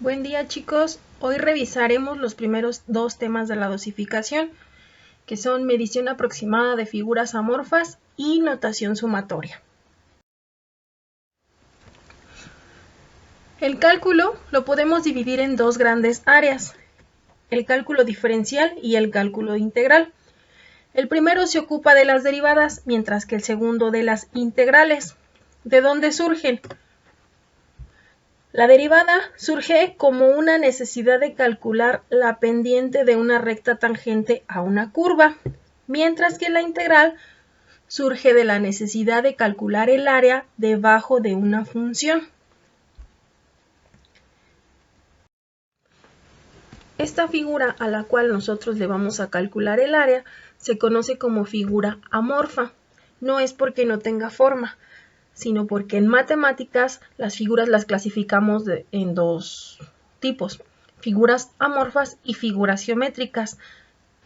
Buen día, chicos. Hoy revisaremos los primeros dos temas de la dosificación, que son medición aproximada de figuras amorfas y notación sumatoria. El cálculo lo podemos dividir en dos grandes áreas, el cálculo diferencial y el cálculo integral. El primero se ocupa de las derivadas, mientras que el segundo de las integrales. ¿De dónde surgen? La derivada surge como una necesidad de calcular la pendiente de una recta tangente a una curva, mientras que la integral surge de la necesidad de calcular el área debajo de una función. Esta figura a la cual nosotros le vamos a calcular el área se conoce como figura amorfa. No es porque no tenga forma, sino porque en matemáticas las figuras las clasificamos en dos tipos, figuras amorfas y figuras geométricas.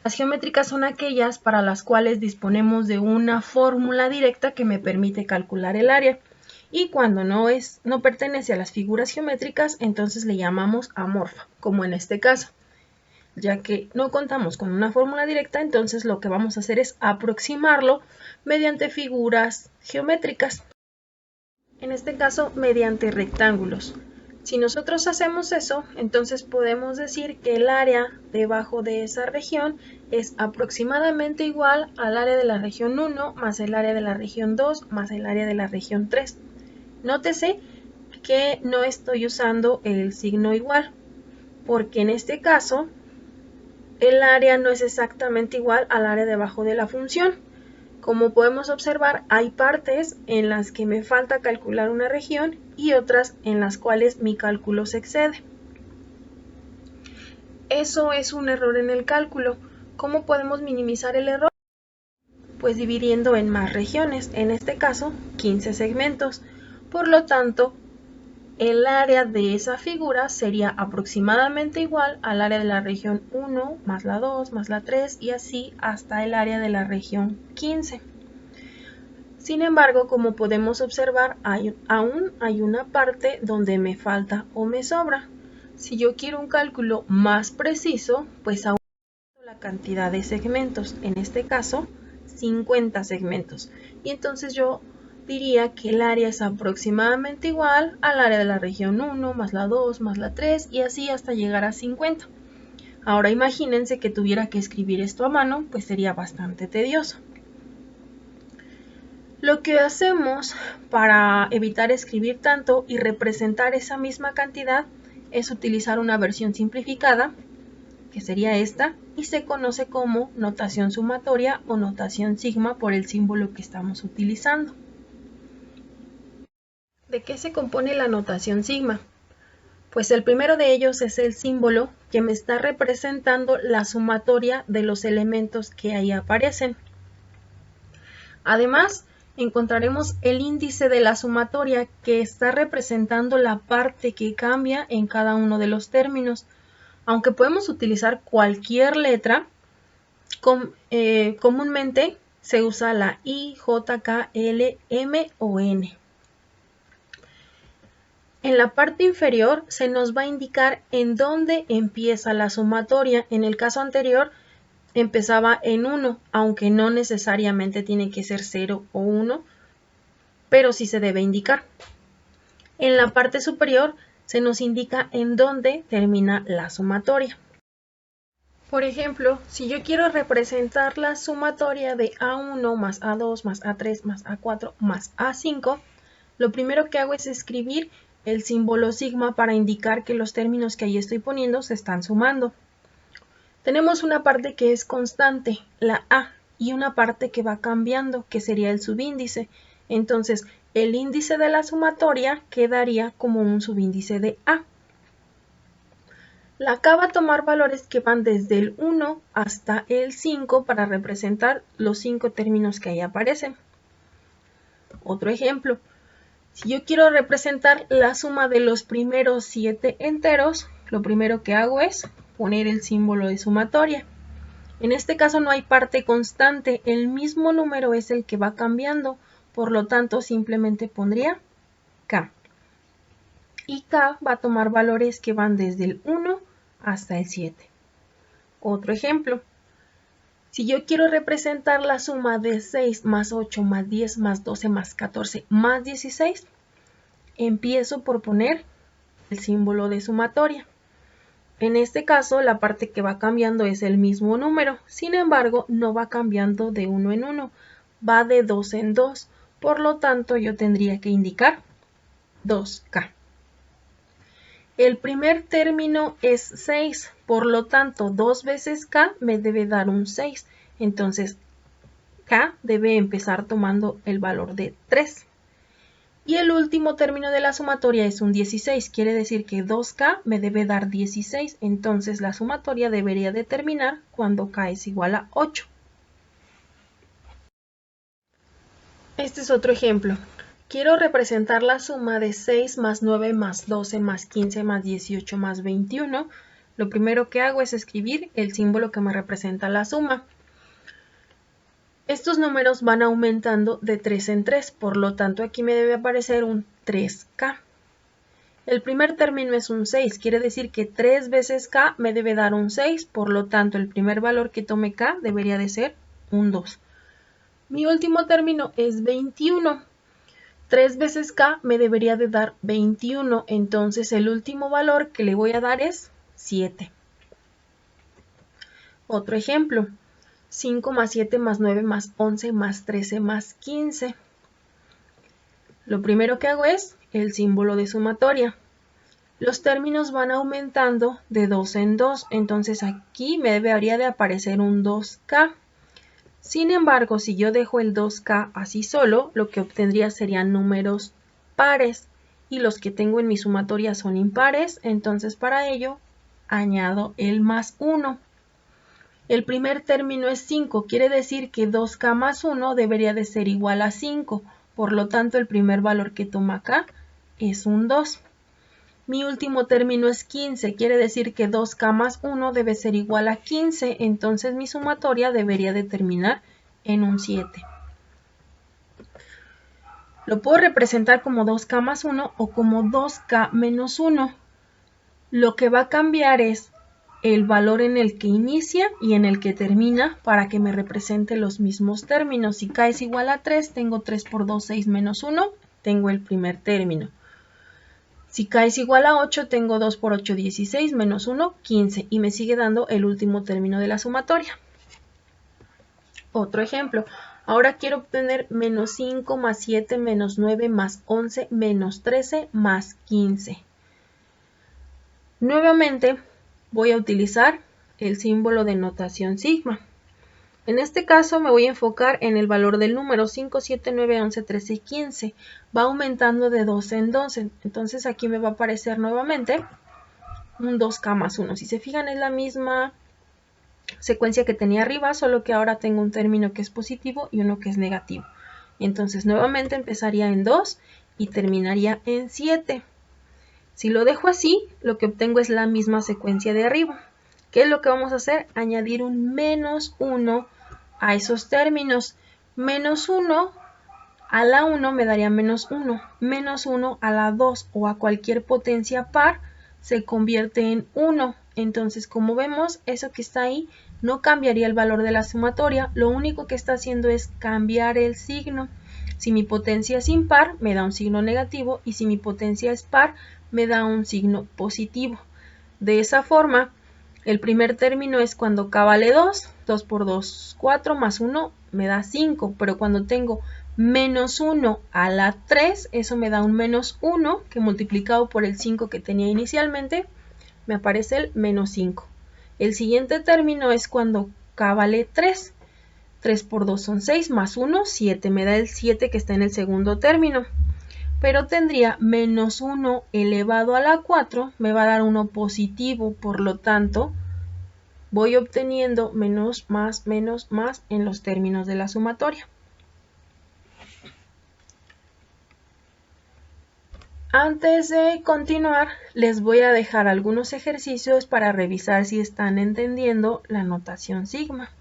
Las geométricas son aquellas para las cuales disponemos de una fórmula directa que me permite calcular el área. Y cuando no pertenece a las figuras geométricas, entonces le llamamos amorfa, como en este caso. Ya que no contamos con una fórmula directa, entonces lo que vamos a hacer es aproximarlo mediante figuras geométricas. En este caso, mediante rectángulos. Si nosotros hacemos eso, entonces podemos decir que el área debajo de esa región es aproximadamente igual al área de la región 1 más el área de la región 2 más el área de la región 3. Nótese que no estoy usando el signo igual, porque en este caso el área no es exactamente igual al área debajo de la función. Como podemos observar, hay partes en las que me falta calcular una región y otras en las cuales mi cálculo se excede. Eso es un error en el cálculo. ¿Cómo podemos minimizar el error? Pues dividiendo en más regiones, en este caso 15 segmentos. Por lo tanto, el área de esa figura sería aproximadamente igual al área de la región 1 más la 2 más la 3 y así hasta el área de la región 15. Sin embargo, como podemos observar, aún hay una parte donde me falta o me sobra. Si yo quiero un cálculo más preciso, pues aumento la cantidad de segmentos, en este caso 50 segmentos. Y entonces yo diría que el área es aproximadamente igual al área de la región 1 más la 2 más la 3 y así hasta llegar a 50. Ahora imagínense que tuviera que escribir esto a mano, pues sería bastante tedioso. Lo que hacemos para evitar escribir tanto y representar esa misma cantidad es utilizar una versión simplificada, que sería esta, y se conoce como notación sumatoria o notación sigma por el símbolo que estamos utilizando. ¿De qué se compone la notación sigma? Pues el primero de ellos es el símbolo que me está representando la sumatoria de los elementos que ahí aparecen. Además, encontraremos el índice de la sumatoria que está representando la parte que cambia en cada uno de los términos. Aunque podemos utilizar cualquier letra, comúnmente se usa la I, J, K, L, M o N. En la parte inferior se nos va a indicar en dónde empieza la sumatoria. En el caso anterior empezaba en 1, aunque no necesariamente tiene que ser 0 o 1, pero sí se debe indicar. En la parte superior se nos indica en dónde termina la sumatoria. Por ejemplo, si yo quiero representar la sumatoria de A1 más A2 más A3 más A4 más A5, lo primero que hago es escribir el símbolo sigma para indicar que los términos que ahí estoy poniendo se están sumando. Tenemos una parte que es constante, la A, y una parte que va cambiando, que sería el subíndice. Entonces, el índice de la sumatoria quedaría como un subíndice de A. La K va a tomar valores que van desde el 1 hasta el 5 para representar los 5 términos que ahí aparecen. Otro ejemplo, si yo quiero representar la suma de los primeros 7 enteros, lo primero que hago es poner el símbolo de sumatoria. En este caso no hay parte constante, el mismo número es el que va cambiando, por lo tanto simplemente pondría K. y K va a tomar valores que van desde el 1 hasta el 7. Otro ejemplo. Si yo quiero representar la suma de 6 más 8 más 10 más 12 más 14 más 16, empiezo por poner el símbolo de sumatoria. En este caso, la parte que va cambiando es el mismo número. Sin embargo, no va cambiando de 1 en 1, va de 2 en 2. Por lo tanto, yo tendría que indicar 2K. El primer término es 6, por lo tanto 2 veces K me debe dar un 6. Entonces K debe empezar tomando el valor de 3. Y el último término de la sumatoria es un 16, quiere decir que 2K me debe dar 16. Entonces la sumatoria debería de terminar cuando K es igual a 8. Este es otro ejemplo. Quiero representar la suma de 6 más 9 más 12 más 15 más 18 más 21. Lo primero que hago es escribir el símbolo que me representa la suma. Estos números van aumentando de 3 en 3, por lo tanto aquí me debe aparecer un 3K. El primer término es un 6, quiere decir que 3 veces K me debe dar un 6, por lo tanto el primer valor que tome K debería de ser un 2. Mi último término es 21. 3 veces K me debería de dar 21, entonces el último valor que le voy a dar es 7. Otro ejemplo, 5 más 7 más 9 más 11 más 13 más 15. Lo primero que hago es el símbolo de sumatoria. Los términos van aumentando de 2 en 2, entonces aquí me debería de aparecer un 2K. Sin embargo, si yo dejo el 2K así solo, lo que obtendría serían números pares y los que tengo en mi sumatoria son impares, entonces para ello añado el más 1. El primer término es 5, quiere decir que 2K más 1 debería de ser igual a 5, por lo tanto el primer valor que toma acá es un 2. Mi último término es 15, quiere decir que 2K más 1 debe ser igual a 15, entonces mi sumatoria debería de terminar en un 7. Lo puedo representar como 2K más 1 o como 2K menos 1. Lo que va a cambiar es el valor en el que inicia y en el que termina para que me represente los mismos términos. Si K es igual a 3, tengo 3 por 2, 6 menos 1, tengo el primer término. Si K es igual a 8, tengo 2 por 8, 16, menos 1, 15, y me sigue dando el último término de la sumatoria. Otro ejemplo, ahora quiero obtener menos 5 más 7 menos 9 más 11 menos 13 más 15. Nuevamente voy a utilizar el símbolo de notación sigma. En este caso me voy a enfocar en el valor del número 5, 7, 9, 11, 13 y 15. Va aumentando de 2 en 2, entonces aquí me va a aparecer nuevamente un 2K más 1. Si se fijan es la misma secuencia que tenía arriba, solo que ahora tengo un término que es positivo y uno que es negativo. Entonces nuevamente empezaría en 2 y terminaría en 7. Si lo dejo así, lo que obtengo es la misma secuencia de arriba. ¿Qué es lo que vamos a hacer? Añadir un menos 1 a esos términos. Menos 1 a la 1 me daría menos 1. Menos 1 a la 2 o a cualquier potencia par se convierte en 1. Entonces, como vemos, eso que está ahí no cambiaría el valor de la sumatoria. Lo único que está haciendo es cambiar el signo. Si mi potencia es impar, me da un signo negativo. Y si mi potencia es par, me da un signo positivo. De esa forma, el primer término es cuando K vale 2, 2 por 2, 4, más 1 me da 5, pero cuando tengo menos 1 a la 3, eso me da un menos 1, que multiplicado por el 5 que tenía inicialmente, me aparece el menos 5. El siguiente término es cuando K vale 3, 3 por 2 son 6, más 1, 7, me da el 7 que está en el segundo término. Pero tendría menos 1 elevado a la 4, me va a dar uno positivo, por lo tanto, voy obteniendo menos más en los términos de la sumatoria. Antes de continuar, les voy a dejar algunos ejercicios para revisar si están entendiendo la notación sigma.